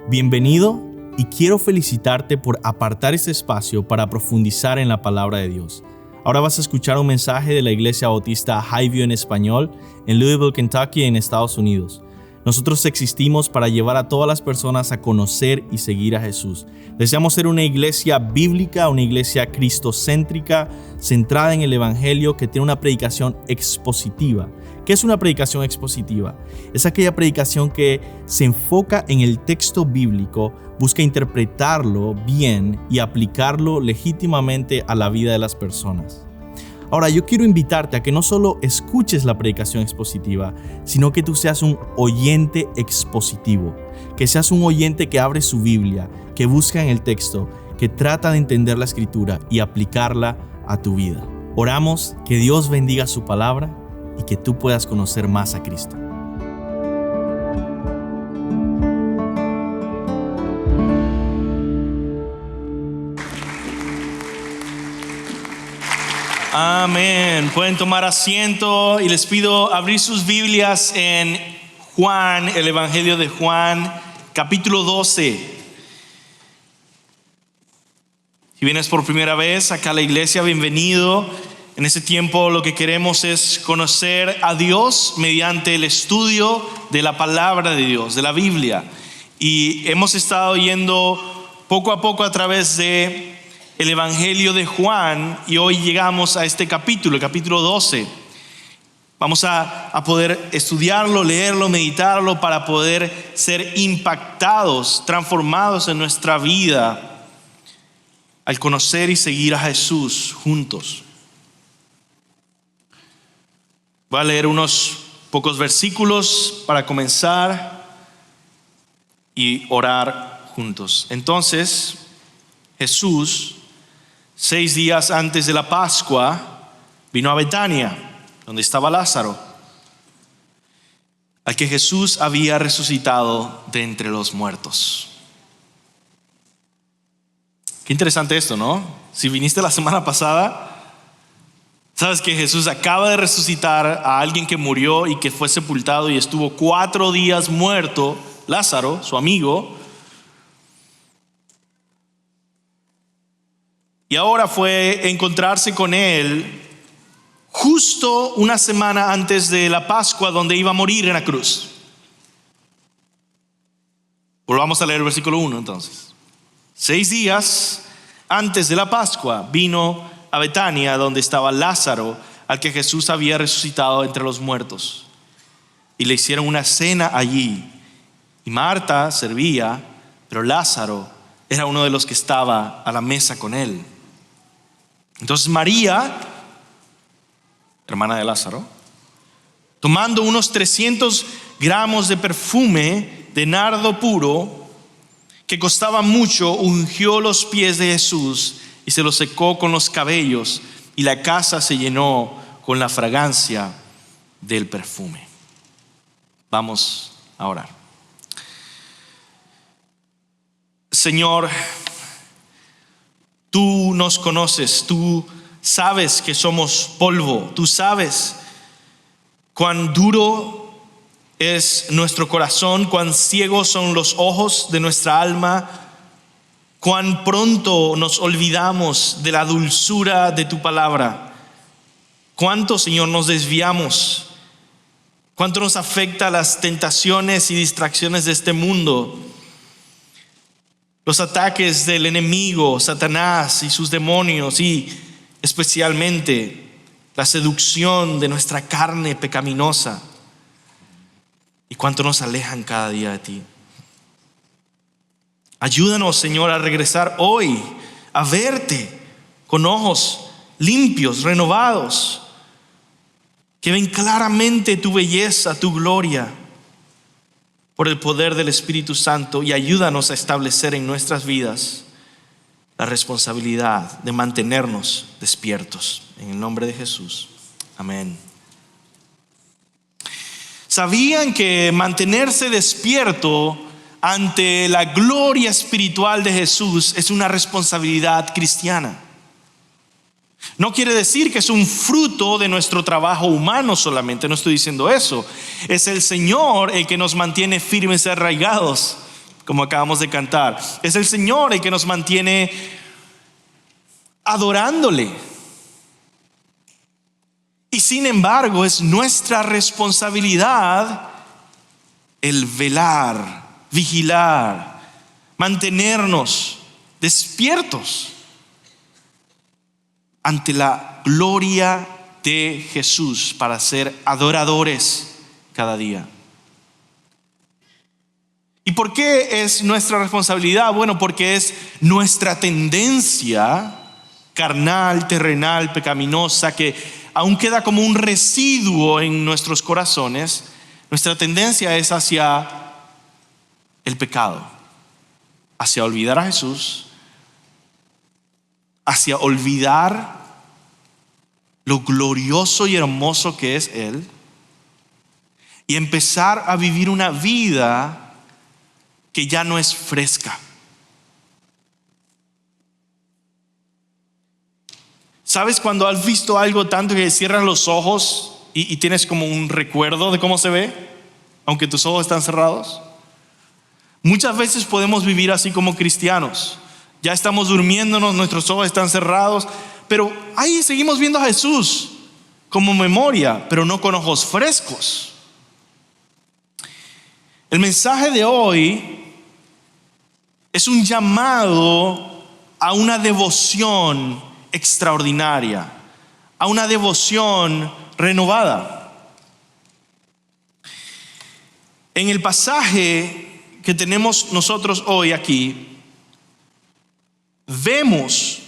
Bienvenido y quiero felicitarte por apartar este espacio para profundizar en la palabra de Dios. Ahora vas a escuchar un mensaje de la Iglesia Bautista Highview en español en Louisville, Kentucky, en Estados Unidos. Nosotros existimos para llevar a todas las personas a conocer y seguir a Jesús. Deseamos ser una iglesia bíblica, una iglesia cristocéntrica, centrada en el Evangelio, que tiene una predicación expositiva. ¿Qué es una predicación expositiva? Es aquella predicación que se enfoca en el texto bíblico, busca interpretarlo bien y aplicarlo legítimamente a la vida de las personas. Ahora, yo quiero invitarte a que no solo escuches la predicación expositiva, sino que tú seas un oyente expositivo, que seas un oyente que abre su Biblia, que busca en el texto, que trata de entender la Escritura y aplicarla a tu vida. Oramos que Dios bendiga su palabra y que tú puedas conocer más a Cristo. Amén. Pueden tomar asiento y les pido abrir sus Biblias en Juan, el Evangelio de Juan, capítulo 12. Si vienes por primera vez acá a la iglesia, bienvenido. En este tiempo lo que queremos es conocer a Dios mediante el estudio de la palabra de Dios, de la Biblia. Y hemos estado yendo poco a poco a través de el Evangelio de Juan y hoy llegamos a este capítulo, el capítulo 12. Vamos a poder estudiarlo, leerlo, meditarlo para poder ser impactados, transformados en nuestra vida al conocer y seguir a Jesús juntos. Voy a leer unos pocos versículos para comenzar y orar juntos. Entonces, Jesús, 6 días antes de la Pascua, vino a Betania, donde estaba Lázaro, al que Jesús había resucitado de entre los muertos. Qué interesante esto, ¿no? Si viniste la semana pasada, sabes que Jesús acaba de resucitar a alguien que murió y que fue sepultado y estuvo 4 días muerto, Lázaro, su amigo. Y ahora fue encontrarse con él justo una semana antes de la Pascua, donde iba a morir en la cruz. Volvamos a leer el versículo 1 entonces. 6 días antes de la Pascua vino a Betania, donde estaba Lázaro, al que Jesús había resucitado entre los muertos. Y le hicieron una cena allí. Y Marta servía, pero Lázaro era uno de los que estaba a la mesa con él. Entonces María, hermana de Lázaro, tomando unos 300 gramos de perfume de nardo puro, que costaba mucho, ungió los pies de Jesús y se los secó con los cabellos, y la casa se llenó con la fragancia del perfume. Vamos a orar. Señor, tú nos conoces, tú sabes que somos polvo, tú sabes cuán duro es nuestro corazón, cuán ciegos son los ojos de nuestra alma, cuán pronto nos olvidamos de la dulzura de tu palabra. Cuánto, Señor, nos desviamos, cuánto nos afecta las tentaciones y distracciones de este mundo, los ataques del enemigo, Satanás y sus demonios, y especialmente la seducción de nuestra carne pecaminosa, y cuánto nos alejan cada día de ti. Ayúdanos, Señor, a regresar hoy a verte con ojos limpios, renovados, que ven claramente tu belleza, tu gloria, por el poder del Espíritu Santo, y ayúdanos a establecer en nuestras vidas la responsabilidad de mantenernos despiertos. En el nombre de Jesús. Amén. ¿Sabían que mantenerse despierto ante la gloria espiritual de Jesús es una responsabilidad cristiana? No quiere decir que es un fruto de nuestro trabajo humano solamente, no estoy diciendo eso. Es el Señor el que nos mantiene firmes y arraigados como acabamos de cantar. Es el Señor el que nos mantiene adorándole. Y sin embargo, es nuestra responsabilidad el velar, vigilar, mantenernos despiertos ante la gloria de Jesús para ser adoradores cada día. ¿Y por qué es nuestra responsabilidad? Bueno, porque es nuestra tendencia carnal, terrenal, pecaminosa, que aún queda como un residuo en nuestros corazones. Nuestra tendencia es hacia el pecado, hacia olvidar a Jesús, hacia olvidar lo glorioso y hermoso que es Él, y empezar a vivir una vida que ya no es fresca. ¿Sabes cuando has visto algo tanto que cierras los ojos y tienes como un recuerdo de cómo se ve, aunque tus ojos están cerrados? Muchas veces podemos vivir así como cristianos. Ya estamos durmiéndonos, nuestros ojos están cerrados, pero ahí seguimos viendo a Jesús como memoria, pero no con ojos frescos. El mensaje de hoy es un llamado a una devoción extraordinaria, a una devoción renovada. En el pasaje que tenemos nosotros hoy aquí, vemos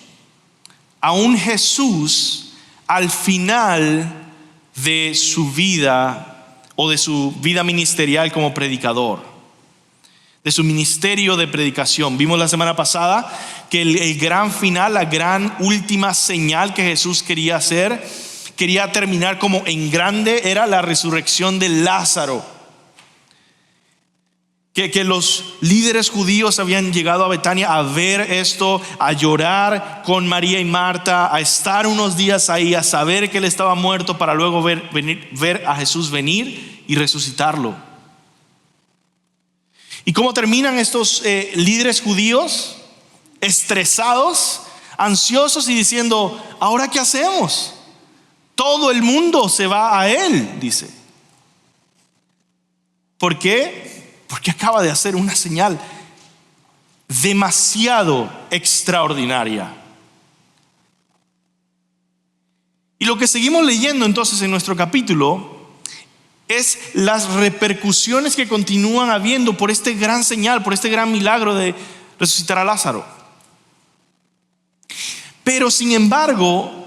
a un Jesús al final de su vida o de su vida ministerial como predicador, de su ministerio de predicación. Vimos la semana pasada que el gran final, la gran última señal que Jesús quería hacer, quería terminar como en grande, era la resurrección de Lázaro. Que los líderes judíos habían llegado a Betania a ver esto, a llorar con María y Marta, a estar unos días ahí, a saber que él estaba muerto, para luego ver a Jesús venir y resucitarlo. ¿Y cómo terminan estos líderes judíos? Estresados, ansiosos y diciendo: ¿ahora qué hacemos? Todo el mundo se va a él, dice. ¿Por qué? Porque acaba de hacer una señal demasiado extraordinaria. Y lo que seguimos leyendo entonces en nuestro capítulo es las repercusiones que continúan habiendo por este gran señal, por este gran milagro de resucitar a Lázaro. Pero sin embargo,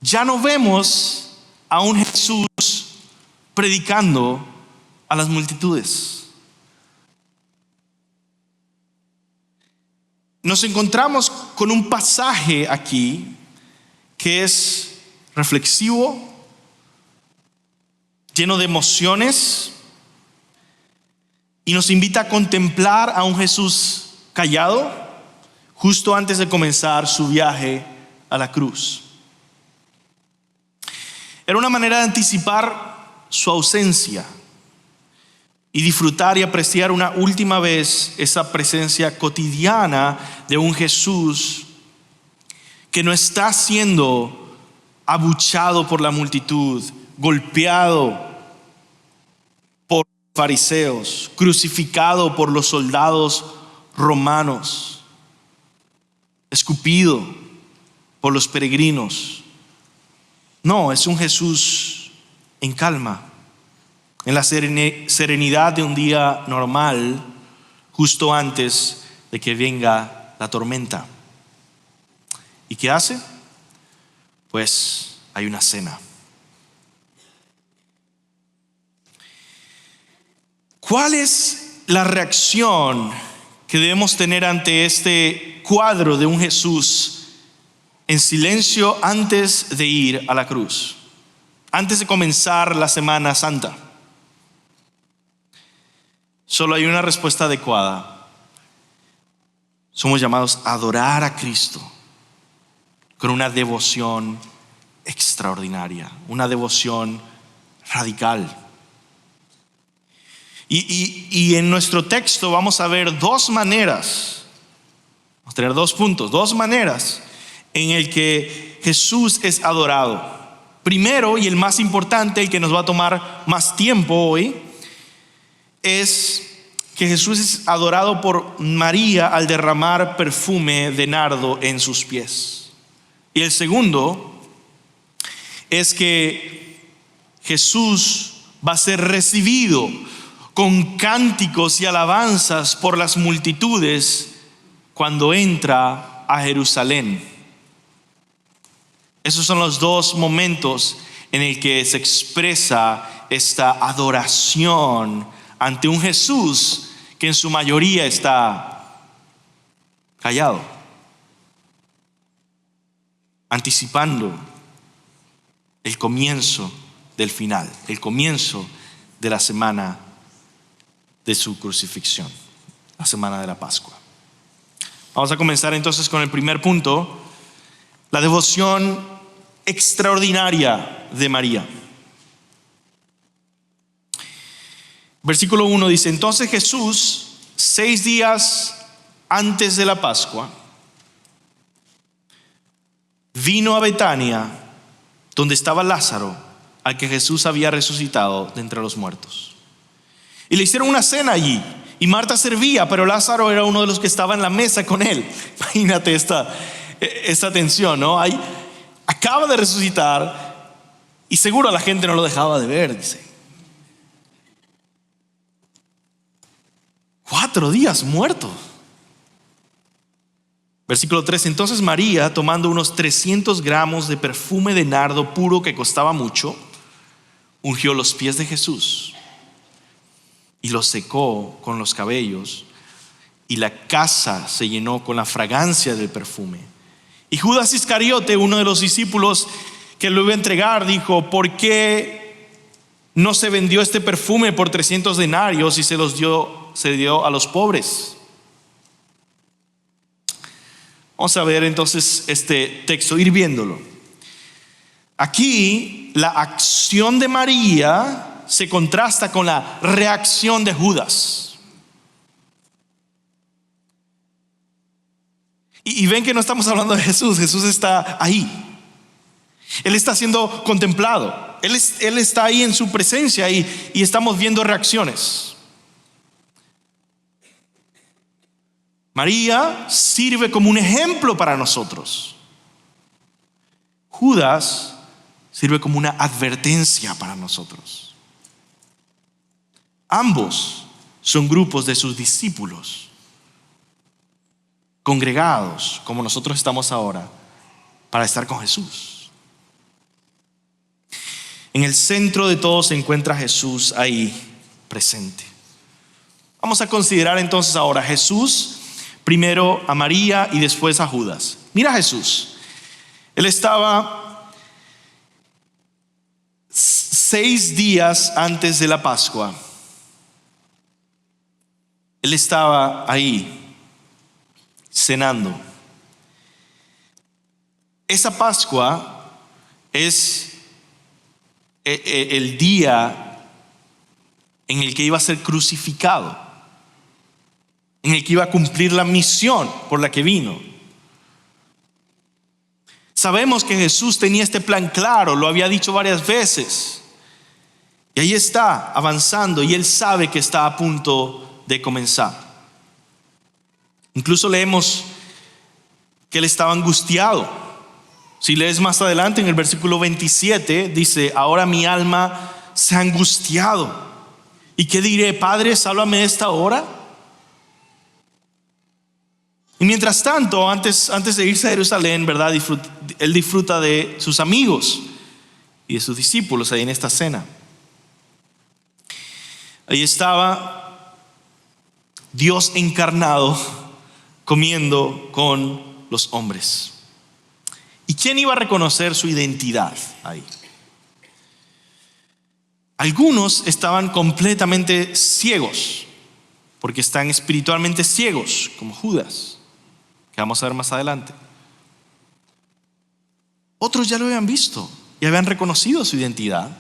ya no vemos a un Jesús predicando a las multitudes. Nos encontramos con un pasaje aquí que es reflexivo, lleno de emociones, y nos invita a contemplar a un Jesús callado justo antes de comenzar su viaje a la cruz. Era una manera de anticipar su ausencia y disfrutar y apreciar una última vez esa presencia cotidiana de un Jesús que no está siendo abuchado por la multitud, golpeado por fariseos, crucificado por los soldados romanos, escupido por los peregrinos. No, es un Jesús en calma, en la serenidad de un día normal, justo antes de que venga la tormenta. ¿Y qué hace? Pues hay una cena. ¿Cuál es la reacción que debemos tener ante este cuadro de un Jesús en silencio antes de ir a la cruz, antes de comenzar la Semana Santa? Solo hay una respuesta adecuada. Somos llamados a adorar a Cristo con una devoción extraordinaria, una devoción radical. Y en nuestro texto vamos a ver dos maneras, vamos a tener 2 puntos, 2 maneras en el que Jesús es adorado. Primero, y el más importante, el que nos va a tomar más tiempo hoy, es que Jesús es adorado por María al derramar perfume de nardo en sus pies. Y el segundo es que Jesús va a ser recibido con cánticos y alabanzas por las multitudes cuando entra a Jerusalén. Esos son los 2 momentos en el que se expresa esta adoración ante un Jesús que en su mayoría está callado, anticipando el comienzo del final, el comienzo de la semana de su crucifixión, la semana de la Pascua. Vamos a comenzar entonces con el primer punto, la devoción extraordinaria de María. Versículo 1 dice: entonces Jesús, 6 días antes de la Pascua, vino a Betania, donde estaba Lázaro, al que Jesús había resucitado de entre los muertos. Y le hicieron una cena allí, y Marta servía, pero Lázaro era uno de los que estaba en la mesa con él. Imagínate esta tensión, ¿no? Acaba de resucitar y seguro la gente no lo dejaba de ver, dice. 4 días muerto. Versículo 3: entonces María, tomando unos 300 gramos de perfume de nardo puro que costaba mucho, ungió los pies de Jesús y los secó con los cabellos, y la casa se llenó con la fragancia del perfume. Y Judas Iscariote, uno de los discípulos que lo iba a entregar, dijo: ¿por qué no se vendió este perfume por 300 denarios y se dio a los pobres? Vamos a ver entonces este texto, ir viéndolo. Aquí la acción de María se contrasta con la reacción de Judas. Y ven que no estamos hablando de Jesús. Jesús está ahí. Él está siendo contemplado. Él está ahí en su presencia y estamos viendo reacciones. María sirve como un ejemplo para nosotros. Judas sirve como una advertencia para nosotros. Ambos son grupos de sus discípulos, congregados como nosotros estamos ahora, para estar con Jesús. En el centro de todo se encuentra Jesús ahí presente. Vamos a considerar entonces ahora Jesús, primero a María y después a Judas. Mira a Jesús. Él estaba 6 días antes de la Pascua. Él estaba ahí cenando. Esa Pascua es el día en el que iba a ser crucificado, en el que iba a cumplir la misión por la que vino. Sabemos que Jesús tenía este plan claro, lo había dicho varias veces. Y ahí está, avanzando, y Él sabe que está a punto de comenzar. Incluso leemos que Él estaba angustiado. Si lees más adelante en el versículo 27, dice: ahora mi alma se ha angustiado. ¿Y qué diré? Padre, sálvame de esta hora. Y mientras tanto, antes de irse a Jerusalén, ¿verdad? Él disfruta de sus amigos y de sus discípulos ahí en esta cena. Ahí estaba Dios encarnado comiendo con los hombres. ¿Y quién iba a reconocer su identidad ahí? Algunos estaban completamente ciegos, porque están espiritualmente ciegos, como Judas, que vamos a ver más adelante. Otros ya lo habían visto y habían reconocido su identidad,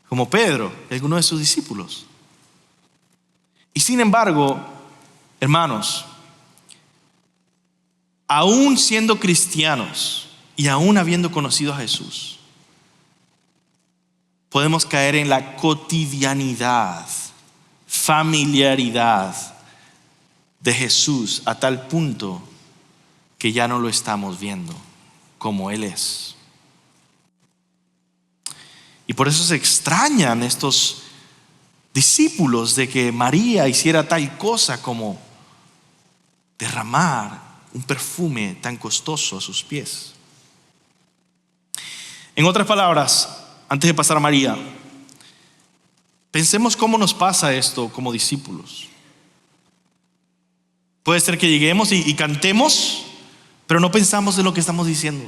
como Pedro y algunos de sus discípulos. Y sin embargo, hermanos, aún siendo cristianos y aún habiendo conocido a Jesús, podemos caer en la cotidianidad, familiaridad de Jesús a tal punto que ya no lo estamos viendo como Él es. Y por eso se extrañan estos discípulos de que María hiciera tal cosa como derramar un perfume tan costoso a sus pies. En otras palabras, antes de pasar a María, pensemos cómo nos pasa esto como discípulos. Puede ser que lleguemos y cantemos, pero no pensamos en lo que estamos diciendo.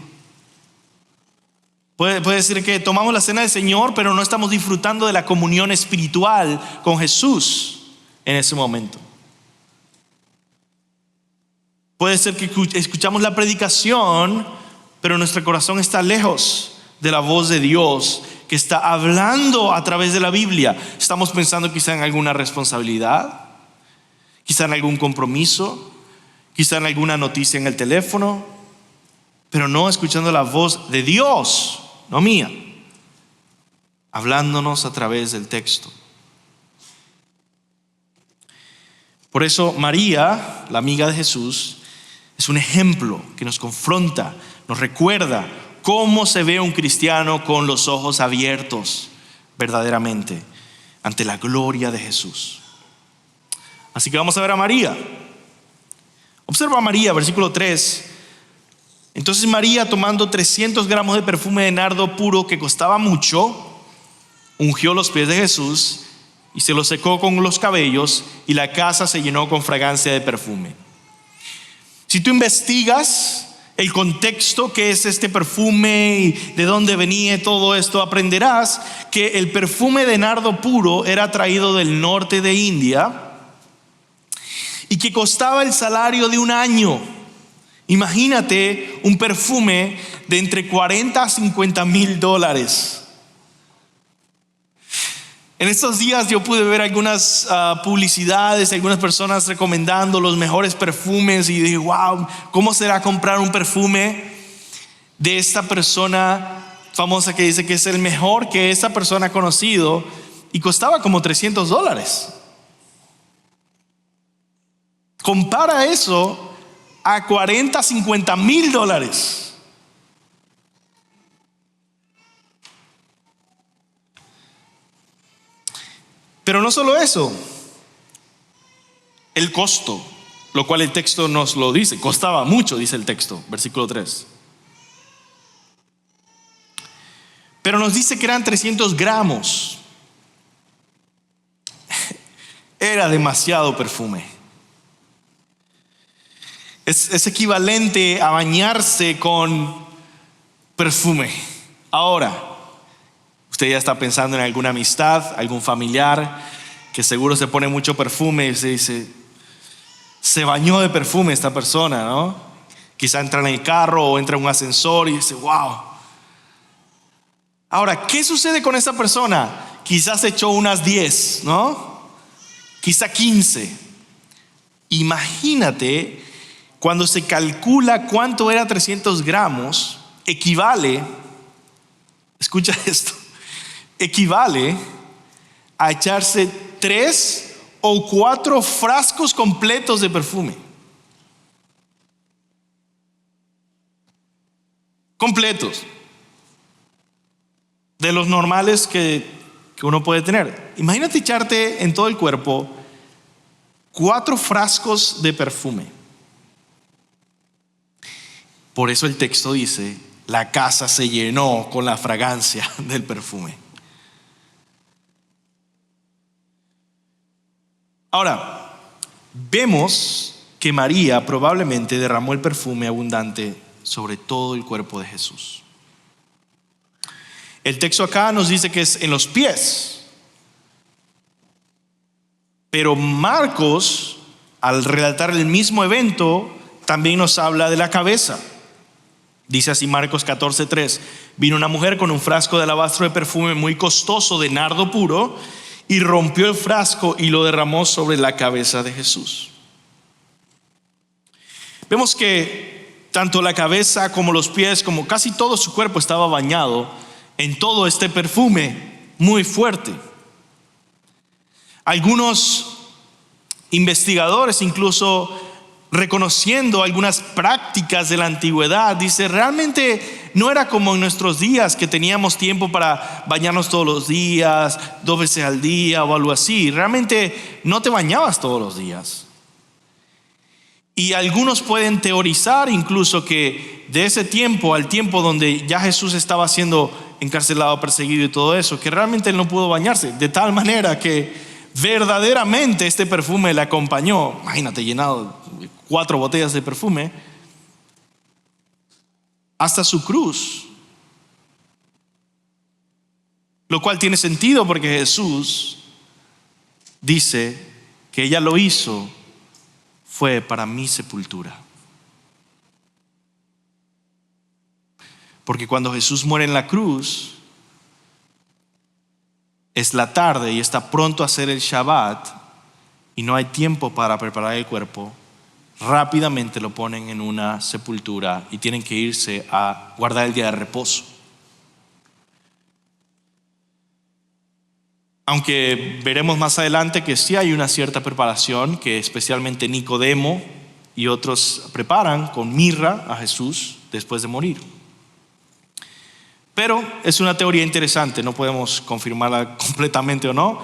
Puede ser que tomamos la cena del Señor, pero no estamos disfrutando de la comunión espiritual con Jesús en ese momento. Puede ser que escuchamos la predicación, pero nuestro corazón está lejos de la voz de Dios que está hablando a través de la Biblia. Estamos pensando quizá en alguna responsabilidad, quizá en algún compromiso, quizá en alguna noticia en el teléfono, pero no escuchando la voz de Dios, no mía, hablándonos a través del texto. Por eso María, la amiga de Jesús, es un ejemplo que nos confronta, nos recuerda cómo se ve un cristiano con los ojos abiertos verdaderamente ante la gloria de Jesús. Así que vamos a ver a María. Observa a María, versículo 3. Entonces María, tomando 300 gramos de perfume de nardo puro que costaba mucho, ungió los pies de Jesús y se los secó con los cabellos, y la casa se llenó con fragancia de perfume. Si tú investigas el contexto, qué es este perfume y de dónde venía todo esto, aprenderás que el perfume de nardo puro era traído del norte de India y que costaba el salario de un año. Imagínate un perfume de entre 40 a 50 mil dólares. En estos días yo pude ver algunas publicidades, algunas personas recomendando los mejores perfumes, y dije, wow, ¿cómo será comprar un perfume de esta persona famosa que dice que es el mejor que esa persona ha conocido? Y costaba como $300. Compara eso a 40, 50 mil dólares. Pero no solo eso, el costo, lo cual el texto nos lo dice, costaba mucho, dice el texto, versículo 3. Pero nos dice que eran 300 gramos. Era demasiado perfume. Es equivalente a bañarse con perfume. Ahora, usted ya está pensando en alguna amistad, algún familiar que seguro se pone mucho perfume y se dice, se bañó de perfume esta persona, ¿no? Quizá entra en el carro o entra en un ascensor y dice, wow. Ahora, ¿qué sucede con esa persona? Quizás echó unas 10, ¿no? Quizá 15. Imagínate, cuando se calcula cuánto era 300 gramos, equivale, escucha esto, equivale a echarse 3 o 4 frascos completos de perfume. Completos. De los normales que uno puede tener. Imagínate echarte en todo el cuerpo 4 frascos de perfume. Por eso el texto dice, la casa se llenó con la fragancia del perfume. Ahora, vemos que María probablemente derramó el perfume abundante sobre todo el cuerpo de Jesús. El texto acá nos dice que es en los pies. Pero Marcos, al relatar el mismo evento, también nos habla de la cabeza. Dice así Marcos 14:3: vino una mujer con un frasco de alabastro de perfume muy costoso de nardo puro y rompió el frasco y lo derramó sobre la cabeza de Jesús. Vemos que tanto la cabeza como los pies, como casi todo su cuerpo estaba bañado en todo este perfume muy fuerte. Algunos investigadores, incluso reconociendo algunas prácticas de la antigüedad, dice, realmente no era como en nuestros días que teníamos tiempo para bañarnos todos los días, 2 veces al día o algo así. Realmente no te bañabas todos los días. Y algunos pueden teorizar incluso que de ese tiempo al tiempo donde ya Jesús estaba siendo encarcelado, perseguido y todo eso, que realmente él no pudo bañarse, de tal manera que verdaderamente este perfume le acompañó. Imagínate, llenado de 4 botellas de perfume hasta su cruz. Lo cual tiene sentido porque Jesús dice que ella lo hizo fue para mi sepultura. Porque cuando Jesús muere en la cruz, es la tarde y está pronto a hacer el Shabbat y no hay tiempo para preparar el cuerpo. Rápidamente lo ponen en una sepultura y tienen que irse a guardar el día de reposo. Aunque veremos más adelante que sí hay una cierta preparación, que especialmente Nicodemo y otros preparan con mirra a Jesús después de morir. Pero es una teoría interesante, no podemos confirmarla completamente o no.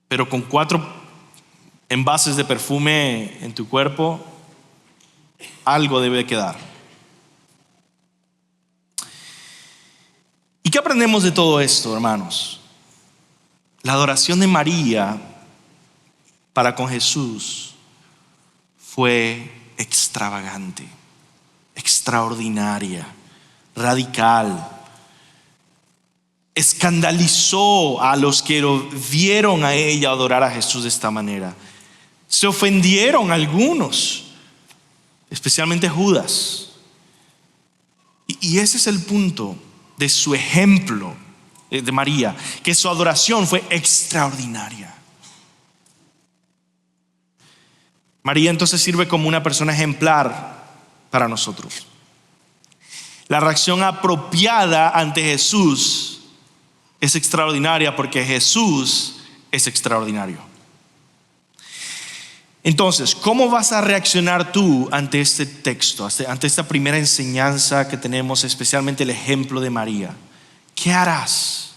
Pero con 4 envases de perfume en tu cuerpo, algo debe quedar. ¿Y qué aprendemos de todo esto, hermanos? La adoración de María para con Jesús fue extravagante, extraordinaria, radical. Escandalizó a los que lo vieron a ella adorar a Jesús de esta manera. Se ofendieron algunos, especialmente Judas. Y ese es el punto de su ejemplo de María, que su adoración fue extraordinaria. María entonces sirve como una persona ejemplar para nosotros. La reacción apropiada ante Jesús es extraordinaria porque Jesús es extraordinario. Entonces, ¿cómo vas a reaccionar tú ante este texto, ante esta primera enseñanza que tenemos, especialmente el ejemplo de María? ¿Qué harás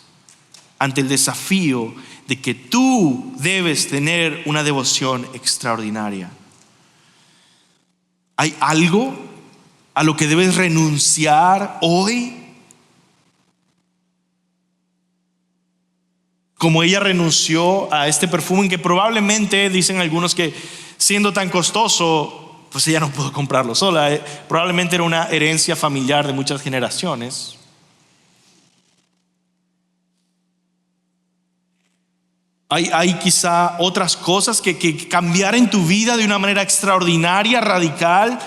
ante el desafío de que tú debes tener una devoción extraordinaria? ¿Hay algo a lo que debes renunciar hoy? Como ella renunció a este perfume que probablemente, dicen algunos, que siendo tan costoso, pues ella no pudo comprarlo sola. Probablemente era una herencia familiar de muchas generaciones. Hay quizá otras cosas que cambiar en tu vida de una manera extraordinaria, radical.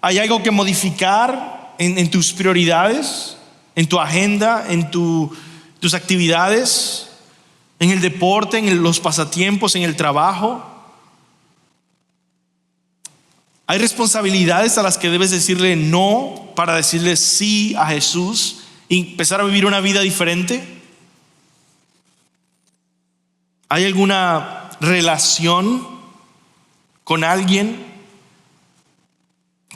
Hay algo que modificar en tus prioridades, en tu agenda, en tus actividades, en el deporte, en los pasatiempos, en el trabajo. Hay responsabilidades a las que debes decirle no para decirle sí a Jesús y empezar a vivir una vida diferente. ¿Hay alguna relación con alguien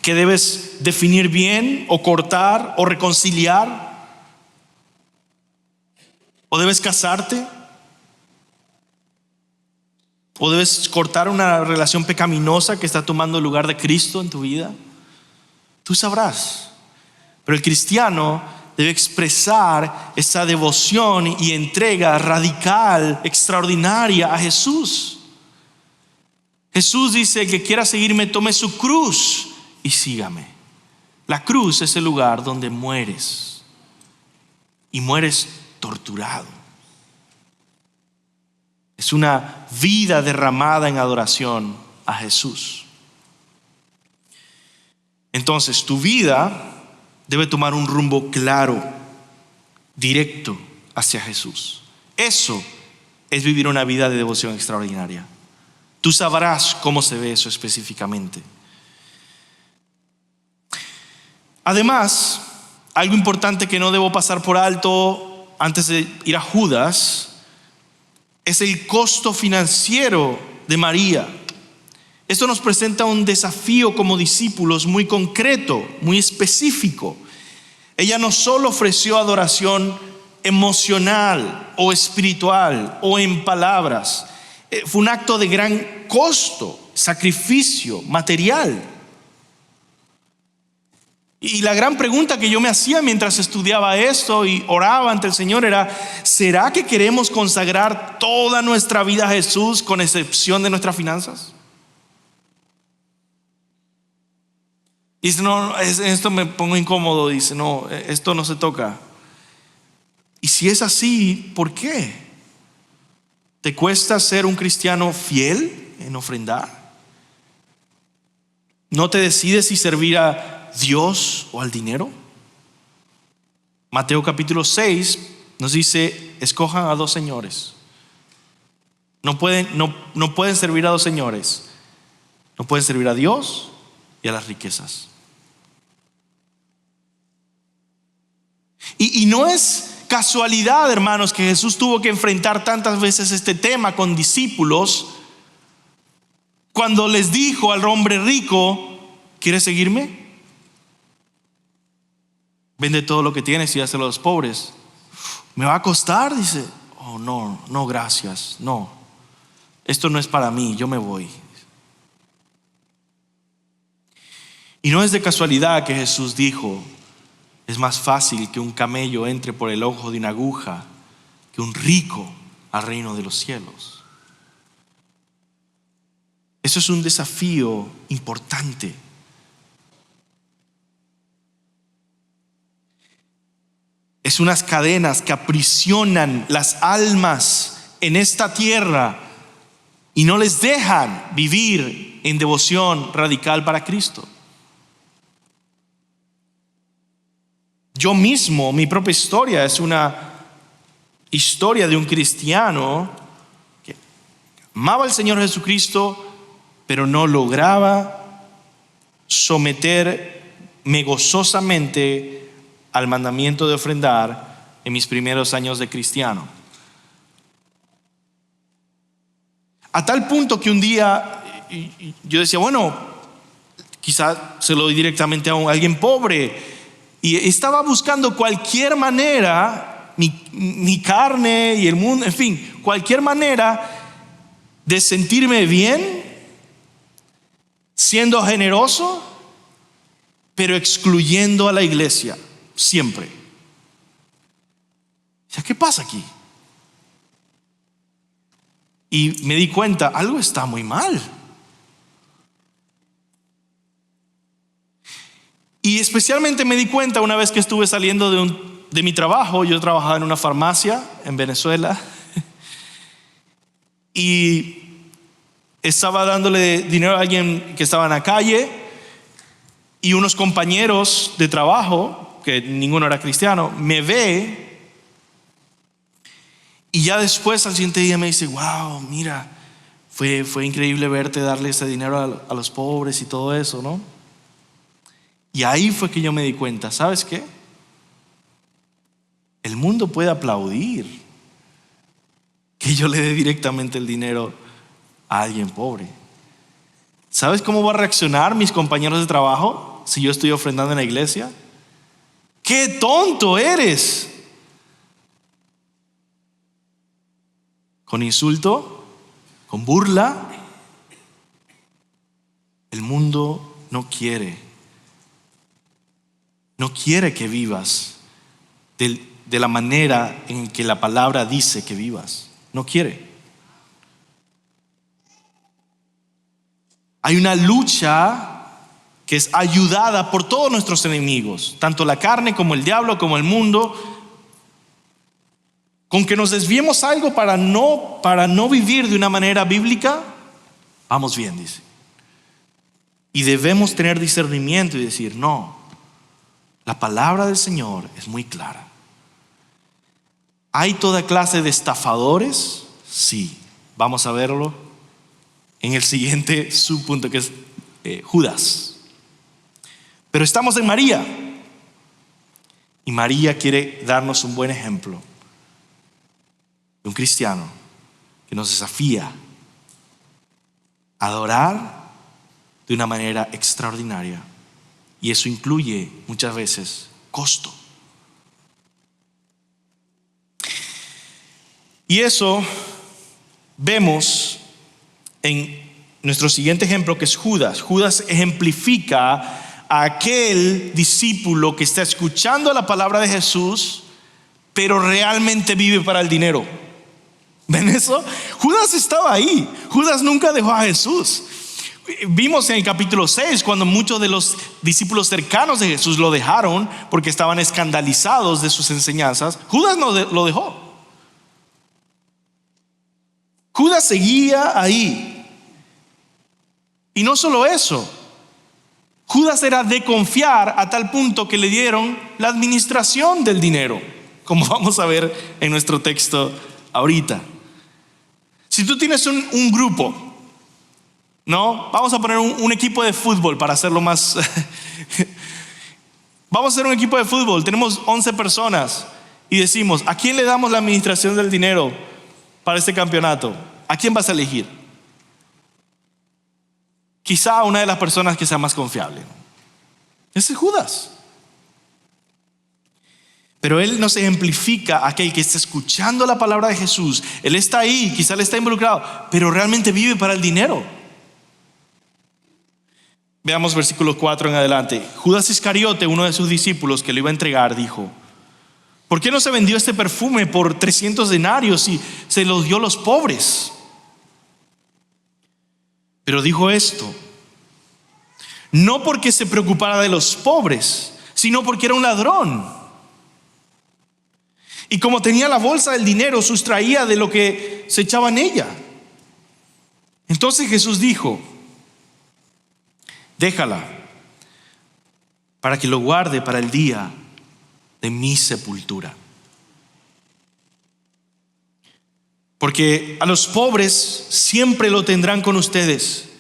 que debes definir bien o cortar o reconciliar? ¿O debes casarte? ¿O debes cortar una relación pecaminosa que está tomando el lugar de Cristo en tu vida? Tú sabrás. Pero el cristiano debe expresar esa devoción y entrega radical, extraordinaria a Jesús. Jesús dice: el que quiera seguirme, tome su cruz y sígame. La cruz es el lugar donde mueres, y mueres torturado. Es una vida derramada en adoración a Jesús. Entonces tu vida debe tomar un rumbo claro, directo hacia Jesús. Eso es vivir una vida de devoción extraordinaria. Tú sabrás cómo se ve eso específicamente. Además, algo importante que no debo pasar por alto antes de ir a Judas es el costo financiero de María. Esto nos presenta un desafío como discípulos muy concreto, muy específico. Ella no solo ofreció adoración emocional o espiritual o en palabras. Fue un acto de gran costo, sacrificio material. Y la gran pregunta que yo me hacía mientras estudiaba esto y oraba ante el Señor era: ¿será que queremos consagrar toda nuestra vida a Jesús con excepción de nuestras finanzas? Y dice: no, esto me pongo incómodo. Dice: no, esto no se toca. Y si es así, ¿por qué? ¿Te cuesta ser un cristiano fiel en ofrendar? ¿No te decides si servir a Dios o al dinero? Mateo capítulo 6 nos dice: escojan a dos señores. No pueden servir a dos señores. No pueden servir a Dios y a las riquezas. Y no es casualidad, hermanos, que Jesús tuvo que enfrentar tantas veces este tema con discípulos cuando les dijo al hombre rico: ¿quieres seguirme? Vende todo lo que tienes y dáselo a los pobres. ¿Me va a costar? Dice: oh, no, gracias, no. Esto no es para mí, yo me voy. Y no es de casualidad que Jesús dijo: es más fácil que un camello entre por el ojo de una aguja que un rico al reino de los cielos. Eso es un desafío importante. Es unas cadenas que aprisionan las almas en esta tierra y no les dejan vivir en devoción radical para Cristo. Yo mismo, mi propia historia es una historia de un cristiano que amaba al Señor Jesucristo, pero no lograba someterme gozosamente al mandamiento de ofrendar en mis primeros años de cristiano. A tal punto que un día yo decía: bueno, quizás se lo doy directamente a alguien pobre. Y estaba buscando cualquier manera, mi carne y el mundo, en fin, cualquier manera de sentirme bien, siendo generoso, pero excluyendo a la iglesia, siempre. ¿Qué pasa aquí? Y me di cuenta, algo está muy mal. Y especialmente me di cuenta una vez que estuve saliendo de mi trabajo. Yo trabajaba en una farmacia en Venezuela y estaba dándole dinero a alguien que estaba en la calle, y unos compañeros de trabajo, que ninguno era cristiano, me ve, y ya después al siguiente día me dice: wow, mira, fue increíble verte darle ese dinero a los pobres y todo eso, ¿no? Y ahí fue que yo me di cuenta: ¿sabes qué? El mundo puede aplaudir que yo le dé directamente el dinero a alguien pobre. ¿Sabes cómo va a reaccionar mis compañeros de trabajo si yo estoy ofrendando en la iglesia? ¡Qué tonto eres! Con insulto, con burla. El mundo no quiere que vivas de la manera en que la palabra dice que vivas. No quiere. Hay una lucha que es ayudada por todos nuestros enemigos, tanto la carne como el diablo como el mundo, con que nos desviemos algo para no vivir de una manera bíblica. Vamos bien, dice. Y debemos tener discernimiento y decir: no, la palabra del Señor es muy clara. ¿Hay toda clase de estafadores? Sí, vamos a verlo en el siguiente subpunto, que es Judas. Pero estamos en María, y María quiere darnos un buen ejemplo de un cristiano que nos desafía a adorar de una manera extraordinaria, y eso incluye muchas veces costo. Y eso vemos en nuestro siguiente ejemplo, que es Judas. Judas ejemplifica a aquel discípulo que está escuchando la palabra de Jesús, pero realmente vive para el dinero. ¿Ven eso? Judas estaba ahí. Judas nunca dejó a Jesús. Vimos en el capítulo 6 cuando muchos de los discípulos cercanos de Jesús lo dejaron porque estaban escandalizados de sus enseñanzas. Judas no lo dejó. Judas seguía ahí. Y no solo eso, Judas era de confiar a tal punto que le dieron la administración del dinero, como vamos a ver en nuestro texto ahorita. Si tú tienes un grupo, ¿no? Vamos a poner un equipo de fútbol para hacerlo más. Vamos a hacer un equipo de fútbol, tenemos 11 personas y decimos, ¿a quién le damos la administración del dinero para este campeonato? ¿A quién vas a elegir? Quizá una de las personas que sea más confiable. Ese es Judas. Pero él nos ejemplifica a aquel que está escuchando la palabra de Jesús. Él está ahí, quizá le está involucrado, pero realmente vive para el dinero. Veamos versículo 4 en adelante. Judas Iscariote, uno de sus discípulos que lo iba a entregar, dijo: ¿por qué no se vendió este perfume por 300 denarios y se los dio a los pobres? Pero dijo esto no porque se preocupara de los pobres, sino porque era un ladrón. Y como tenía la bolsa del dinero, sustraía de lo que se echaba en ella. Entonces Jesús dijo: déjala, para que lo guarde para el día de mi sepultura. Porque a los pobres siempre lo tendrán con ustedes,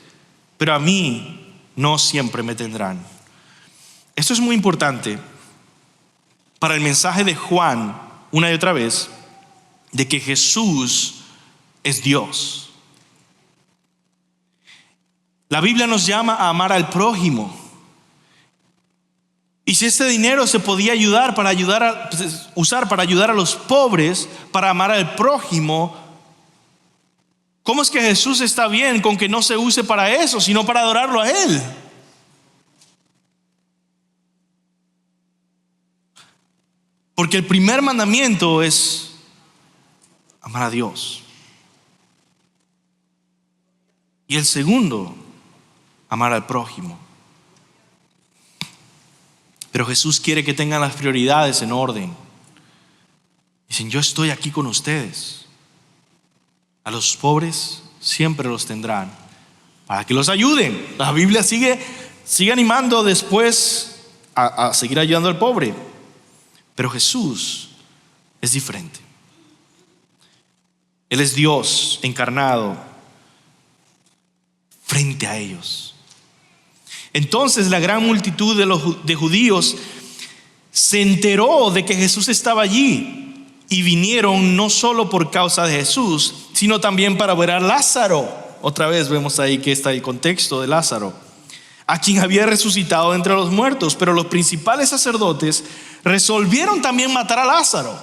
pero a mí no siempre me tendrán. Esto es muy importante para el mensaje de Juan, una y otra vez, de que Jesús es Dios. La Biblia nos llama a amar al prójimo. Y si este dinero se podía usar para ayudar a los pobres, para amar al prójimo, ¿cómo es que Jesús está bien con que no se use para eso, sino para adorarlo a Él? Porque el primer mandamiento es amar a Dios. Y el segundo, amar al prójimo. Pero Jesús quiere que tengan las prioridades en orden. Dicen: yo estoy aquí con ustedes. A los pobres siempre los tendrán, para que los ayuden. La Biblia sigue animando después a seguir ayudando al pobre. Pero Jesús es diferente. Él es Dios encarnado frente a ellos. Entonces la gran multitud de judíos se enteró de que Jesús estaba allí, y vinieron no solo por causa de Jesús, sino también para ver a Lázaro. Otra vez vemos ahí que está el contexto de Lázaro, a quien había resucitado entre los muertos. Pero los principales sacerdotes resolvieron también matar a Lázaro.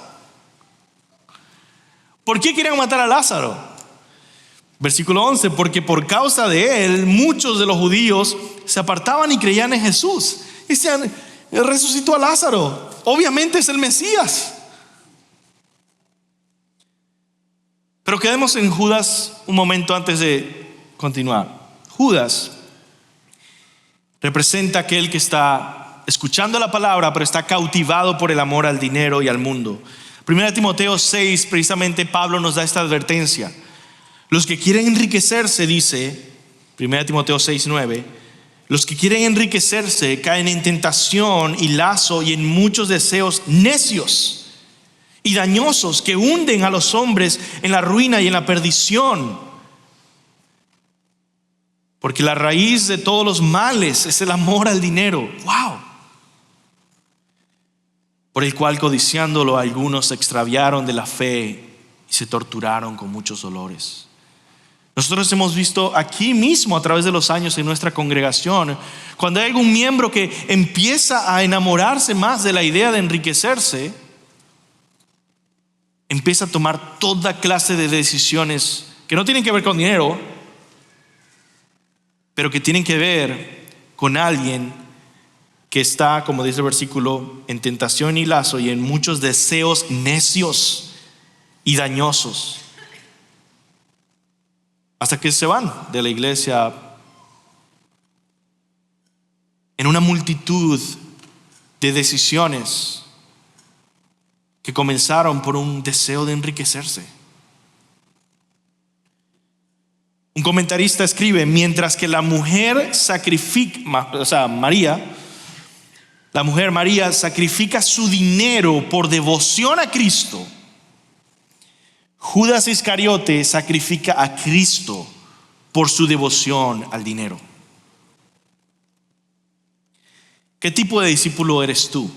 ¿Por qué querían matar a Lázaro? Versículo 11: porque por causa de él muchos de los judíos se apartaban y creían en Jesús. Y decían: él resucitó a Lázaro, obviamente es el Mesías. Pero quedemos en Judas un momento antes de continuar. Judas representa a aquel que está escuchando la palabra, pero está cautivado por el amor al dinero y al mundo. 1 Timoteo 6, precisamente Pablo nos da esta advertencia. Los que quieren enriquecerse, dice 1 Timoteo 6, 9, los que quieren enriquecerse caen en tentación y lazo y en muchos deseos necios, y dañosos que hunden a los hombres en la ruina y en la perdición. Porque la raíz de todos los males es el amor al dinero. ¡Wow! Por el cual, codiciándolo, algunos se extraviaron de la fe y se torturaron con muchos dolores. Nosotros hemos visto aquí mismo a través de los años en nuestra congregación, cuando hay algún miembro que empieza a enamorarse más de la idea de enriquecerse, empieza a tomar toda clase de decisiones que no tienen que ver con dinero, pero que tienen que ver con alguien que está, como dice el versículo, en tentación y lazo y en muchos deseos necios y dañosos, hasta que se van de la iglesia en una multitud de decisiones que comenzaron por un deseo de enriquecerse. Un comentarista escribe: mientras que la mujer María sacrifica su dinero por devoción a Cristo, Judas Iscariote sacrifica a Cristo por su devoción al dinero. ¿Qué tipo de discípulo eres tú?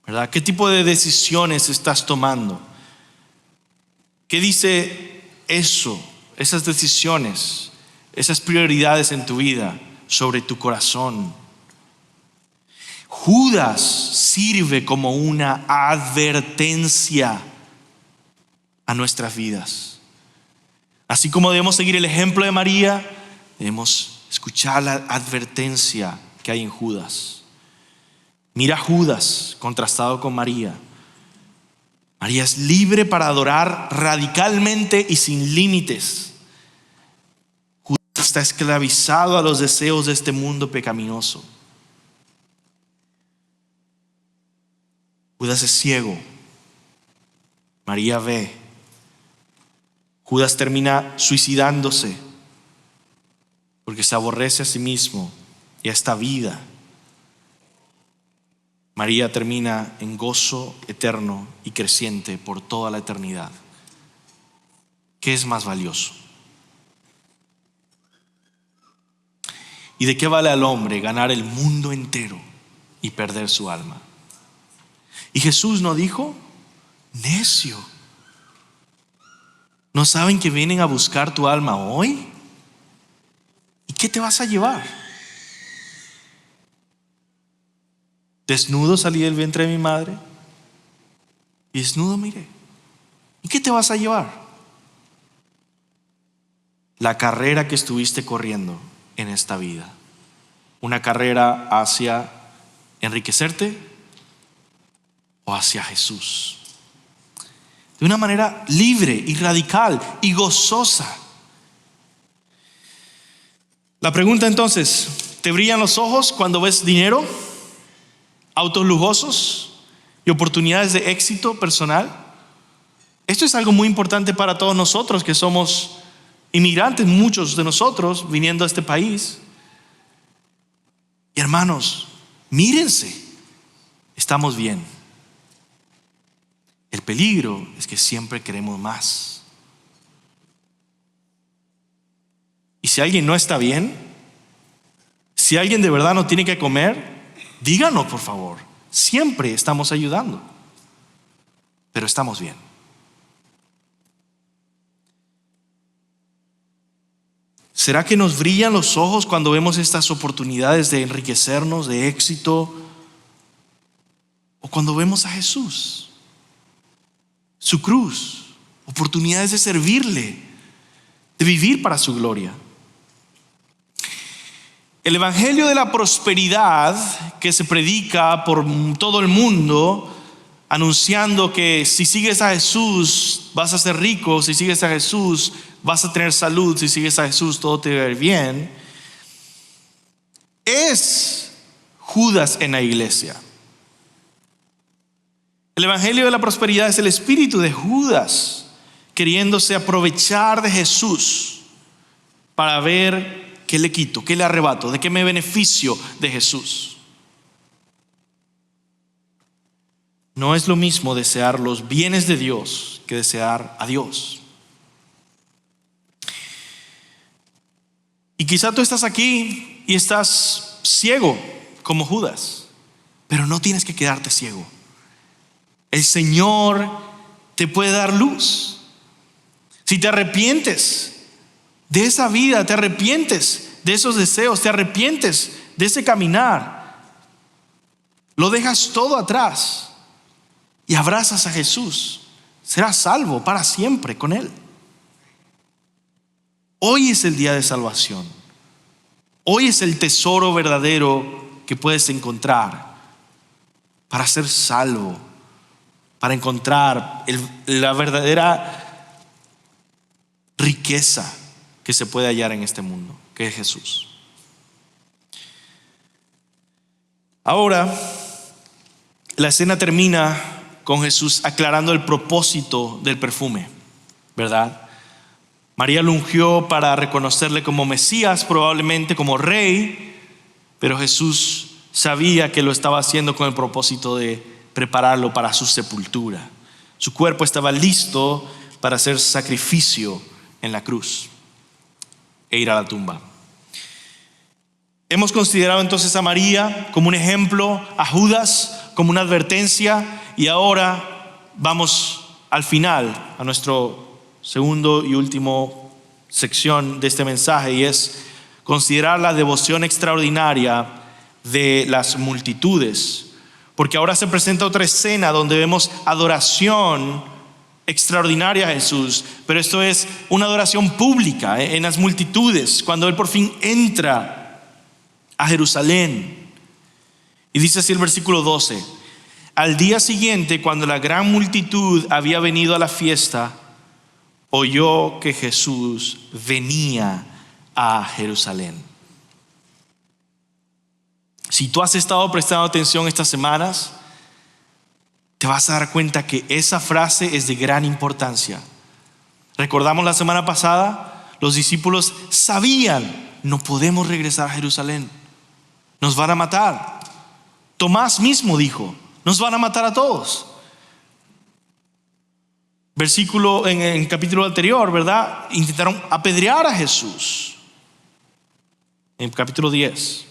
¿Verdad? ¿Qué tipo de decisiones estás tomando? ¿Qué dice esas decisiones, esas prioridades en tu vida sobre tu corazón? Judas sirve como una advertencia a nuestras vidas. Así como debemos seguir el ejemplo de María, debemos escuchar la advertencia que hay en Judas. Mira a Judas contrastado con María. María es libre para adorar radicalmente y sin límites. Judas está esclavizado a los deseos de este mundo pecaminoso. Judas es ciego. María ve. Judas termina suicidándose porque se aborrece a sí mismo y a esta vida. María termina en gozo eterno y creciente por toda la eternidad. ¿Qué es más valioso? ¿Y de qué vale al hombre ganar el mundo entero y perder su alma? Y Jesús no dijo: necio, ¿no saben que vienen a buscar tu alma hoy? ¿Y qué te vas a llevar? Desnudo salí del vientre de mi madre y desnudo me iré. ¿Y qué te vas a llevar? La carrera que estuviste corriendo en esta vida. Una carrera hacia enriquecerte o hacia Jesús. De una manera libre y radical y gozosa. La pregunta entonces: ¿te brillan los ojos cuando ves dinero, autos lujosos y oportunidades de éxito personal? Esto es algo muy importante para todos nosotros que somos inmigrantes, muchos de nosotros viniendo a este país. Y hermanos, mírense, estamos bien. El peligro es que siempre queremos más. Y si alguien no está bien, si alguien de verdad no tiene que comer, díganos por favor. Siempre estamos ayudando, pero estamos bien. ¿Será que nos brillan los ojos cuando vemos estas oportunidades de enriquecernos, de éxito? ¿O cuando vemos a Jesús, su cruz, oportunidades de servirle, de vivir para su gloria? El evangelio de la prosperidad que se predica por todo el mundo, anunciando que si sigues a Jesús vas a ser rico, si sigues a Jesús vas a tener salud, si sigues a Jesús todo te va a ir bien, es Judas en la iglesia. El evangelio de la prosperidad es el espíritu de Judas queriéndose aprovechar de Jesús para ver qué le quito, qué le arrebato, de qué me beneficio de Jesús. No es lo mismo desear los bienes de Dios que desear a Dios. Y quizá tú estás aquí y estás ciego como Judas, pero no tienes que quedarte ciego. El Señor te puede dar luz. Si te arrepientes de esa vida, te arrepientes de esos deseos, te arrepientes de ese caminar, lo dejas todo atrás y abrazas a Jesús, serás salvo para siempre con Él. Hoy es el día de salvación. Hoy es el tesoro verdadero que puedes encontrar para ser salvo, para encontrar la verdadera riqueza que se puede hallar en este mundo, que es Jesús. Ahora, la escena termina con Jesús aclarando el propósito del perfume, ¿verdad? María lo ungió para reconocerle como Mesías, probablemente como rey, pero Jesús sabía que lo estaba haciendo con el propósito de prepararlo para su sepultura. Su cuerpo estaba listo para hacer sacrificio en la cruz e ir a la tumba. Hemos considerado entonces a María como un ejemplo, a Judas como una advertencia, y ahora vamos al final, a nuestro segundo y último sección de este mensaje, y es considerar la devoción extraordinaria de las multitudes, porque ahora se presenta otra escena donde vemos adoración extraordinaria a Jesús, pero esto es una adoración pública en las multitudes, cuando Él por fin entra a Jerusalén. Y dice así el versículo 12: al día siguiente, cuando la gran multitud había venido a la fiesta, oyó que Jesús venía a Jerusalén. Si tú has estado prestando atención estas semanas, te vas a dar cuenta que esa frase es de gran importancia. Recordamos la semana pasada, los discípulos sabían: no podemos regresar a Jerusalén, nos van a matar. Tomás mismo dijo: nos van a matar a todos. Versículo en el capítulo anterior, ¿verdad? Intentaron apedrear a Jesús. En el capítulo 10,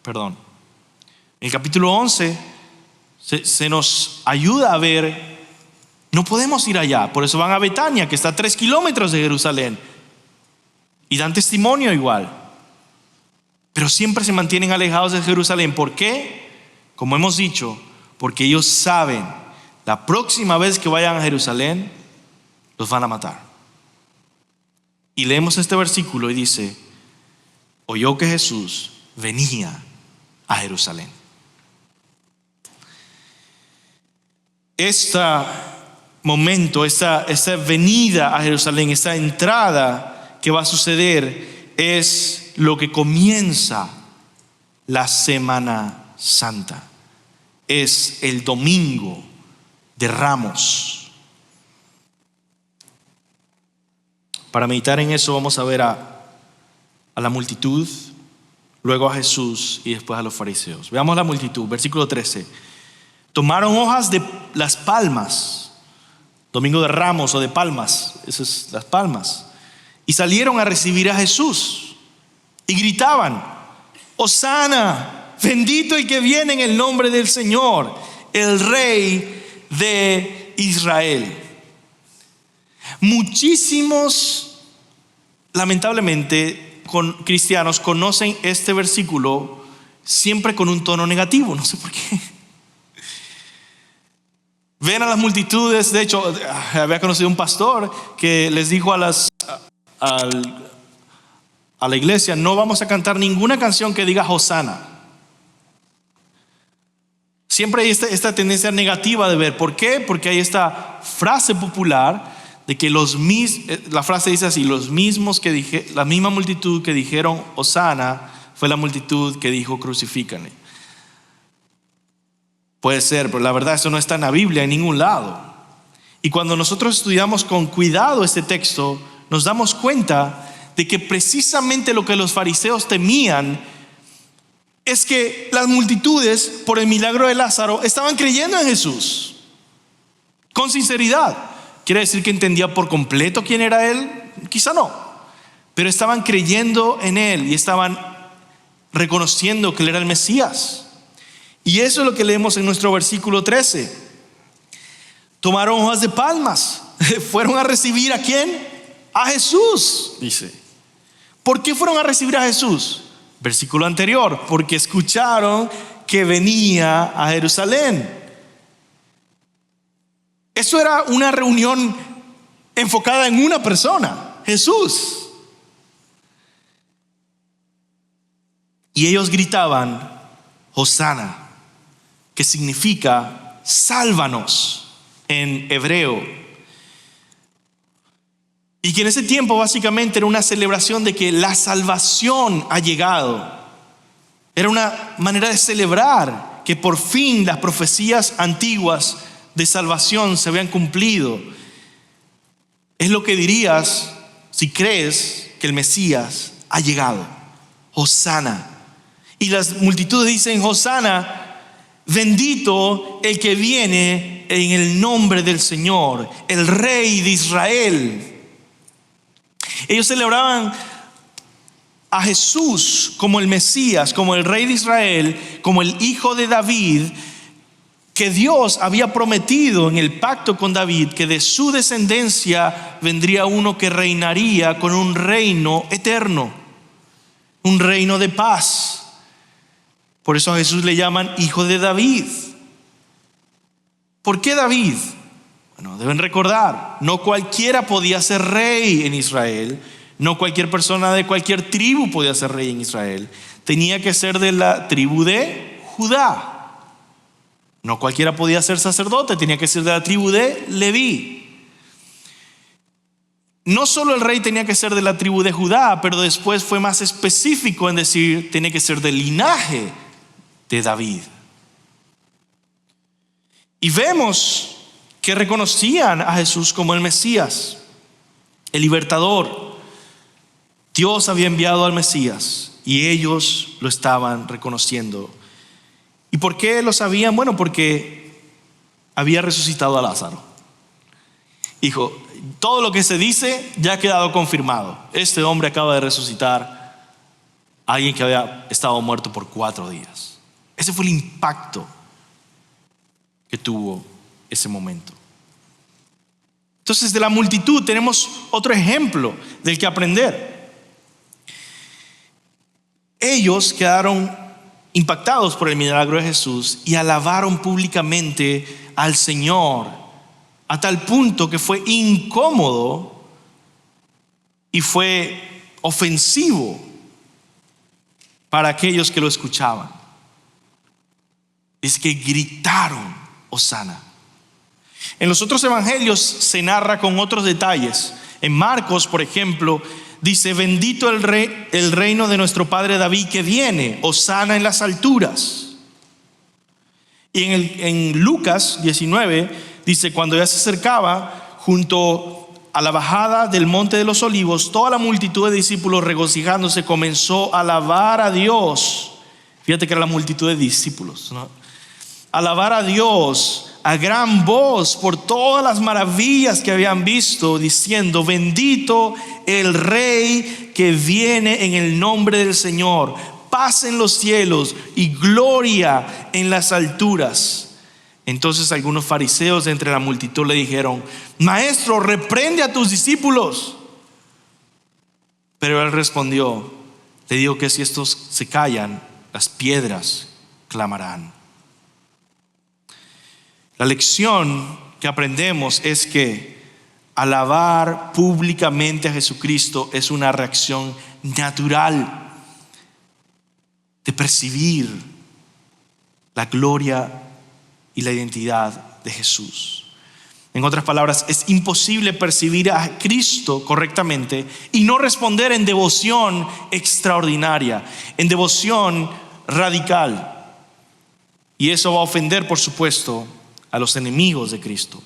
perdón. En el capítulo 11 se nos ayuda a ver, no podemos ir allá, por eso van a Betania, que está a 3 kilómetros de Jerusalén, y dan testimonio igual. Pero siempre se mantienen alejados de Jerusalén. ¿Por qué? Como hemos dicho, porque ellos saben, la próxima vez que vayan a Jerusalén, los van a matar. Y leemos este versículo y dice: oyó que Jesús venía a Jerusalén. Este momento, esta venida a Jerusalén, esta entrada que va a suceder, es lo que comienza la Semana Santa. Es el domingo de Ramos. Para meditar en eso vamos a ver a la multitud, luego a Jesús y después a los fariseos. Veamos la multitud, versículo 13. Tomaron hojas de las palmas, domingo de Ramos o de palmas, esas son las palmas, y salieron a recibir a Jesús y gritaban: Hosana, bendito el que viene en el nombre del Señor, el Rey de Israel. Muchísimos, lamentablemente, cristianos conocen este versículo siempre con un tono negativo, no sé por qué. Ven a las multitudes. De hecho, había conocido un pastor que les dijo a la iglesia: no vamos a cantar ninguna canción que diga Hosana. Siempre hay esta tendencia negativa de ver. ¿Por qué? Porque hay esta frase popular de que la frase dice así: los mismos que la misma multitud que dijeron Hosana fue la multitud que dijo crucifícanle. Puede ser, pero la verdad eso no está en la Biblia en ningún lado. Y cuando nosotros estudiamos con cuidado este texto, nos damos cuenta de que precisamente lo que los fariseos temían es que las multitudes, por el milagro de Lázaro, estaban creyendo en Jesús. con sinceridad. ¿Quiere decir que entendía por completo quién era Él? Quizá no, pero estaban creyendo en Él y estaban reconociendo que Él era el Mesías. Y eso es lo que leemos en nuestro versículo 13. Tomaron hojas de palmas, fueron a recibir ¿a quién? A Jesús, dice. ¿Por qué fueron a recibir a Jesús? Versículo anterior, porque escucharon que venía a Jerusalén. Eso era una reunión enfocada en una persona, Jesús. Y ellos gritaban, Hosana, que significa sálvanos en hebreo. Y que en ese tiempo básicamente era una celebración de que la salvación ha llegado. Era una manera de celebrar que por fin las profecías antiguas de salvación se habían cumplido. Es lo que dirías si crees que el Mesías ha llegado. Hosana. Y las multitudes dicen, Hosana, bendito el que viene en el nombre del Señor, el Rey de Israel. Ellos celebraban a Jesús como el Mesías, como el Rey de Israel, como el Hijo de David, que Dios había prometido en el pacto con David, que de su descendencia vendría uno que reinaría con un reino eterno, un reino de paz. Por eso a Jesús le llaman Hijo de David. ¿Por qué David? Bueno, deben recordar, no cualquiera podía ser rey en Israel, no cualquier persona de cualquier tribu podía ser rey en Israel. Tenía que ser de la tribu de Judá. No cualquiera podía ser sacerdote, tenía que ser de la tribu de Leví. No solo el rey tenía que ser de la tribu de Judá, pero después fue más específico en decir, tenía que ser del linaje de David. Y vemos que reconocían a Jesús como el Mesías, el libertador. Dios había enviado al Mesías y ellos lo estaban reconociendo. ¿Y por qué lo sabían? Bueno, porque había resucitado a Lázaro. Hijo, todo lo que se dice ya ha quedado confirmado. Este hombre acaba de resucitar a alguien que había estado muerto por 4 días. Ese fue el impacto que tuvo ese momento. Entonces, de la multitud tenemos otro ejemplo del que aprender. Ellos quedaron impactados por el milagro de Jesús y alabaron públicamente al Señor a tal punto que fue incómodo y fue ofensivo para aquellos que lo escuchaban. Es que gritaron Hosana. En los otros evangelios se narra con otros detalles. En Marcos, por ejemplo, dice, bendito el reino de nuestro padre David que viene, Hosana en las alturas. Y en Lucas 19 dice, cuando ya se acercaba junto a la bajada del monte de los olivos, toda la multitud de discípulos regocijándose comenzó a alabar a Dios. Fíjate que era la multitud de discípulos, ¿no? Alabar a Dios a gran voz por todas las maravillas que habían visto, diciendo, bendito el Rey que viene en el nombre del Señor, paz en los cielos y gloria en las alturas. Entonces algunos fariseos de entre la multitud le dijeron, Maestro, reprende a tus discípulos. Pero él respondió, le digo que si estos se callan, las piedras clamarán. La lección que aprendemos es que alabar públicamente a Jesucristo es una reacción natural de percibir la gloria y la identidad de Jesús. En otras palabras, es imposible percibir a Cristo correctamente y no responder en devoción extraordinaria, en devoción radical. Y eso va a ofender, por supuesto, a los enemigos de Cristo.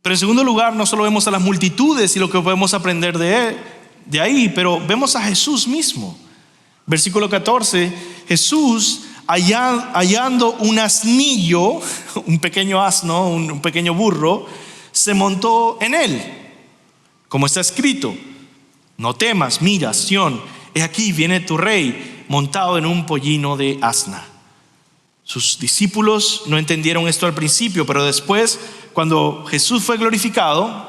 Pero en segundo lugar, no solo vemos a las multitudes y lo que podemos aprender de ahí, pero vemos a Jesús mismo. Versículo 14, Jesús, hallando un asnillo, un pequeño asno, un pequeño burro, se montó en él. Como está escrito: no temas, mira, Sión, he aquí viene tu rey montado en un pollino de asna. Sus discípulos no entendieron esto al principio, pero después, cuando Jesús fue glorificado,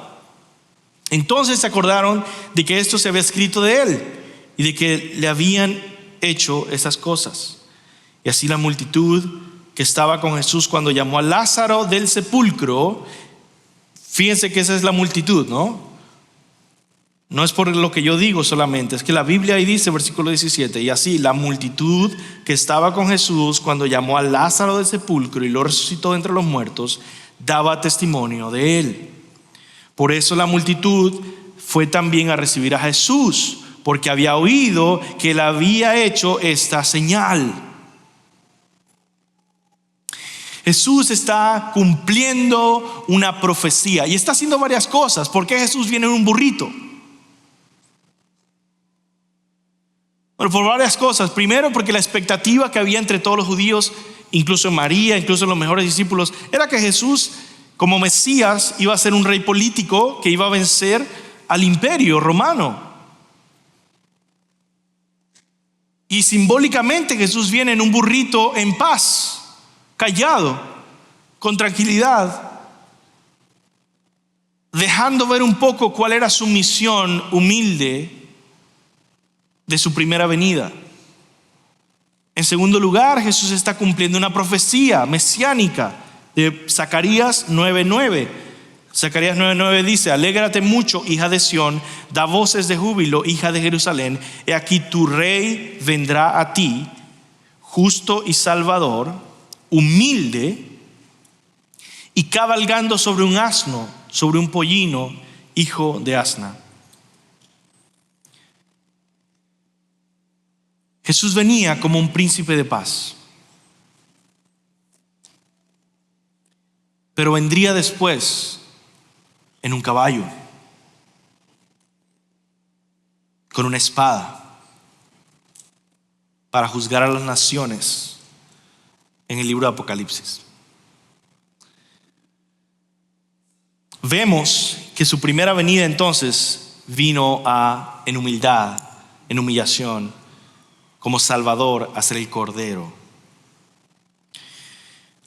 entonces se acordaron de que esto se había escrito de él y de que le habían hecho esas cosas. Y así la multitud que estaba con Jesús cuando llamó a Lázaro del sepulcro, fíjense que esa es la multitud, ¿no? No es por lo que yo digo solamente, es que la Biblia ahí dice, versículo 17, y así la multitud que estaba con Jesús cuando llamó a Lázaro del sepulcro y lo resucitó entre los muertos, daba testimonio de él. Por eso la multitud fue también a recibir a Jesús, porque había oído que él había hecho esta señal. Jesús está cumpliendo una profecía y está haciendo varias cosas. ¿Por qué Jesús viene en un burrito? Bueno, por varias cosas. Primero, porque la expectativa que había entre todos los judíos, incluso en María, incluso en los mejores discípulos, era que Jesús, como Mesías, iba a ser un rey político que iba a vencer al imperio romano. Y simbólicamente Jesús viene en un burrito en paz, callado, con tranquilidad, dejando ver un poco cuál era su misión humilde de su primera venida. En segundo lugar, Jesús está cumpliendo una profecía mesiánica de Zacarías 9:9. Zacarías 9:9 dice: alégrate mucho, hija de Sión, da voces de júbilo, hija de Jerusalén. He aquí tu rey vendrá a ti, justo y salvador, humilde y cabalgando sobre un asno, sobre un pollino, hijo de asna. Jesús venía como un príncipe de paz, pero vendría después en un caballo, con una espada, para juzgar a las naciones en el libro de Apocalipsis. Vemos que su primera venida entonces vino en humildad, en humillación, como Salvador, a ser el Cordero.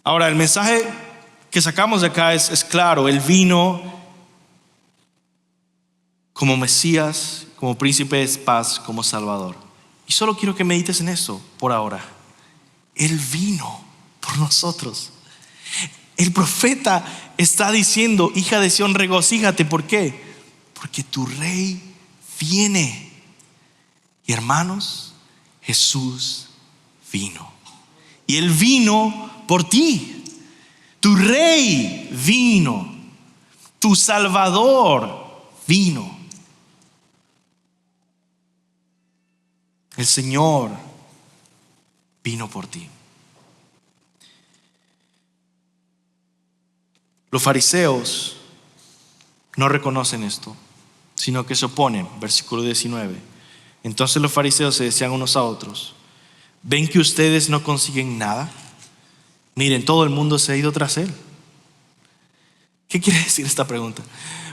Ahora, el mensaje que sacamos de acá es claro. Él vino como Mesías, como príncipe de paz, como Salvador. Y solo quiero que medites en eso por ahora. Él vino por nosotros. El profeta está diciendo: hija de Sión, regocíjate. ¿Por qué? Porque tu rey viene. Y hermanos, Jesús vino. Y Él vino por ti. Tu rey vino. Tu Salvador vino. El Señor vino por ti. Los fariseos no reconocen esto, sino que se oponen. Versículo 19. Entonces los fariseos se decían unos a otros: ¿ven que ustedes no consiguen nada? Miren, todo el mundo se ha ido tras él. ¿Qué quiere decir esta pregunta?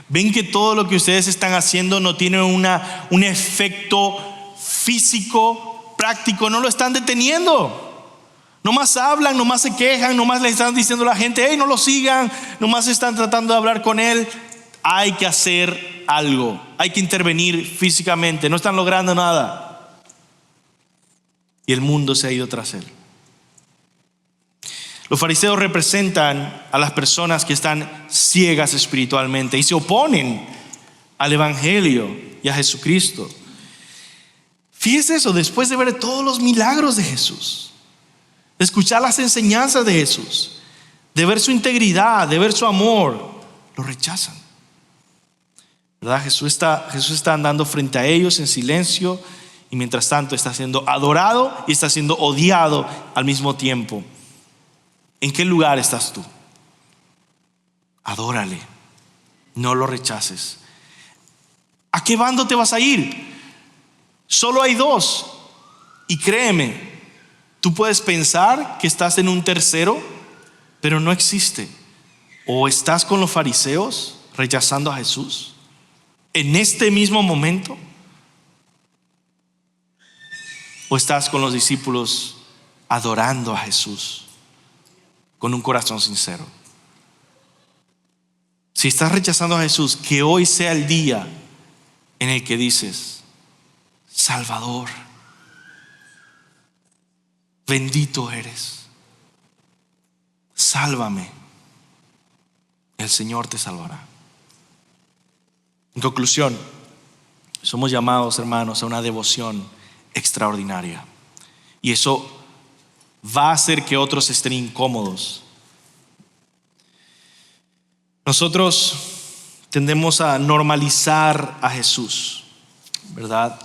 ¿Ven que todo lo que ustedes están haciendo no tiene un efecto físico, práctico? No lo están deteniendo. Nomás hablan, nomás se quejan, nomás le están diciendo a la gente: hey, no lo sigan. Nomás están tratando de hablar con él. Hay que hacer algo, hay que intervenir físicamente. No están logrando nada. Y el mundo se ha ido tras él. Los fariseos representan a las personas que están ciegas espiritualmente y se oponen al evangelio y a Jesucristo. Fíjese eso, después de ver todos los milagros de Jesús, de escuchar las enseñanzas de Jesús, de ver su integridad, de ver su amor, lo rechazan. ¿Verdad? Jesús está andando frente a ellos en silencio y mientras tanto está siendo adorado y está siendo odiado al mismo tiempo. ¿En qué lugar estás tú? Adórale, no lo rechaces. ¿A qué bando te vas a ir? Solo hay dos, y créeme, Tú puedes pensar que estás en un tercero, pero no existe. O estás con los fariseos rechazando a Jesús en este mismo momento, o estás con los discípulos adorando a Jesús con un corazón sincero. Si estás rechazando a Jesús, que hoy sea el día en el que dices: Salvador, bendito eres, sálvame. El Señor te salvará. En conclusión, somos llamados, hermanos, a una devoción extraordinaria. Y eso va a hacer que otros estén incómodos. Nosotros tendemos a normalizar a Jesús, ¿verdad?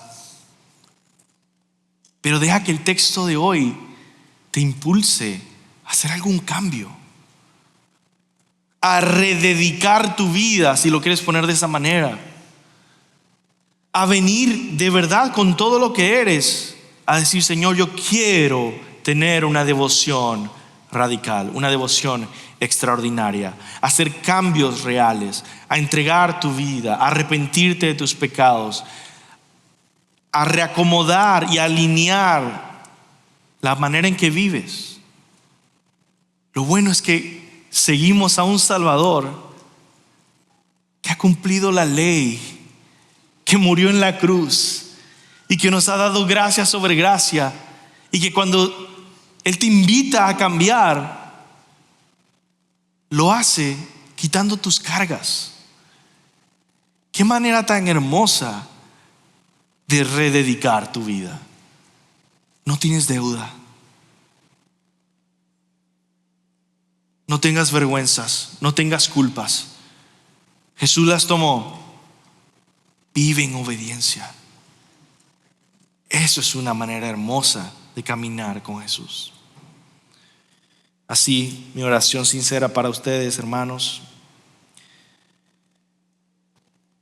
Pero deja que el texto de hoy te impulse a hacer algún cambio, a rededicar tu vida, si lo quieres poner de esa manera, a venir de verdad con todo lo que eres, a decir: Señor, yo quiero tener una devoción radical, una devoción extraordinaria, a hacer cambios reales, a entregar tu vida, a arrepentirte de tus pecados, a reacomodar y alinear la manera en que vives. Lo bueno es que seguimos a un Salvador que ha cumplido la ley, que murió en la cruz y que nos ha dado gracia sobre gracia, y que cuando Él te invita a cambiar, lo hace quitando tus cargas. Qué manera tan hermosa de rededicar tu vida. No tienes deuda, no tengas vergüenzas, no tengas culpas. Jesús las tomó. Vive en obediencia. Eso es una manera hermosa de caminar con Jesús. Así, mi oración sincera para ustedes, hermanos.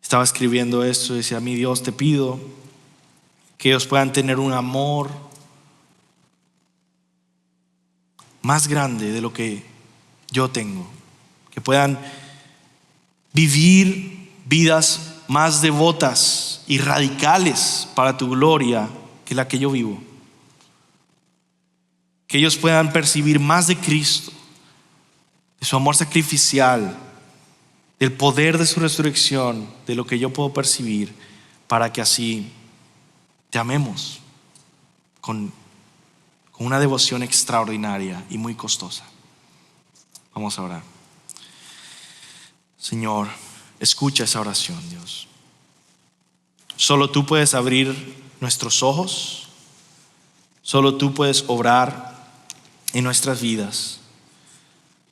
Estaba escribiendo esto y decía: mi Dios, te pido que ellos puedan tener un amor más grande de lo que yo tengo, que puedan vivir vidas más devotas y radicales para tu gloria que la que yo vivo. Que ellos puedan percibir más de Cristo, de su amor sacrificial, del poder de su resurrección, de lo que yo puedo percibir, para que así te amemos con una devoción extraordinaria y muy costosa. Vamos a orar. Señor, escucha esa oración, Dios. Solo tú puedes abrir nuestros ojos. Solo tú puedes obrar en nuestras vidas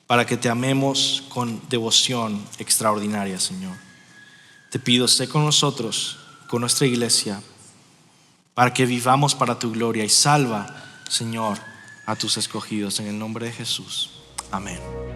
para que te amemos con devoción extraordinaria, Señor. Te pido, sé con nosotros, con nuestra iglesia, para que vivamos para tu gloria, y salva, Señor, a tus escogidos, en el nombre de Jesús. Amén.